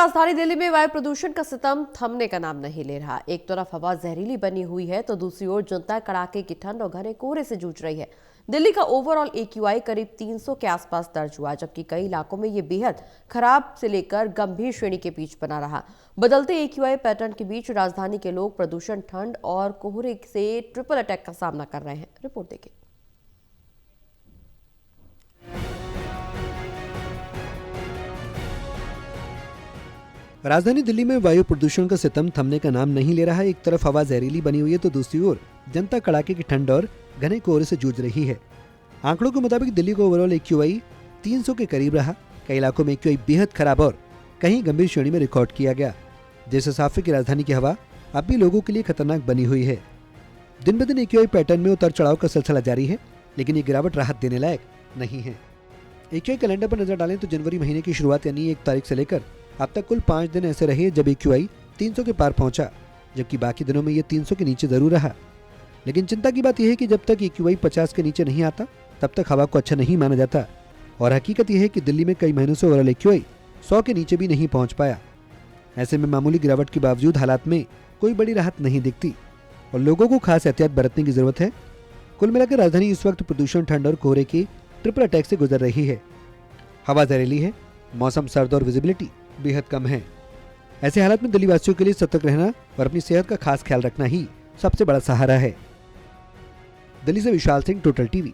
राजधानी दिल्ली में वायु प्रदूषण का सितम थमने का नाम नहीं ले रहा। एक तरफ हवा जहरीली बनी हुई है तो दूसरी ओर जनता कड़ाके की ठंड और घने कोहरे से जूझ रही है। दिल्ली का ओवरऑल AQI करीब 300 के आसपास दर्ज हुआ, जबकि कई इलाकों में ये बेहद खराब से लेकर गंभीर श्रेणी के बीच बना रहा। बदलते AQI पैटर्न के बीच राजधानी के लोग प्रदूषण, ठंड और कोहरे से ट्रिपल अटैक का सामना कर रहे हैं। रिपोर्ट देखिए। राजधानी दिल्ली में वायु प्रदूषण का सितम थमने का नाम नहीं ले रहा। एक तरफ हवा जहरीली बनी हुई है तो दूसरी ओर जनता कड़ाके की ठंड और घने कोहरे से जूझ रही है। आंकड़ों के मुताबिक दिल्ली को ओवरऑल AQI 300 के करीब रहा। कई इलाकों में AQI बेहद खराब और कहीं गंभीर श्रेणी में रिकॉर्ड किया गया, जिससे साफ है कि राजधानी की हवा अब भी लोगों के लिए खतरनाक बनी हुई है। दिन ब दिन AQI पैटर्न में उतार चढ़ाव का सिलसिला जारी है, लेकिन ये गिरावट राहत देने लायक नहीं है। AQI कैलेंडर पर नजर डालें तो जनवरी महीने की शुरुआत यानी 1 तारीख से लेकर अब तक कुल 5 दिन ऐसे रहे जब AQI 300 के पार पहुंचा, जबकि बाकी दिनों में ये 300 के नीचे जरूर रहा। लेकिन चिंता की बात यह है कि जब तक AQI 50 के नीचे नहीं आता तब तक हवा को अच्छा नहीं माना जाता। और हकीकत यह है कि दिल्ली में कई महीनों से ओवरऑल AQI 100 के नीचे भी नहीं पहुंच पाया। ऐसे में मामूली गिरावट के बावजूद हालात में कोई बड़ी राहत नहीं दिखती और लोगों को खास एहतियात बरतने की जरूरत है। कुल मिलाकर राजधानी इस वक्त प्रदूषण, ठंड और कोहरे के ट्रिपल अटैक से गुजर रही है। हवा जहरीली है, मौसम सर्द और विजिबिलिटी बेहद कम है। ऐसे हालात में दिल्ली वासियों के लिए सतर्क रहना और अपनी सेहत का खास ख्याल रखना ही सबसे बड़ा सहारा है। दिल्ली से विशाल सिंह, टोटल टीवी।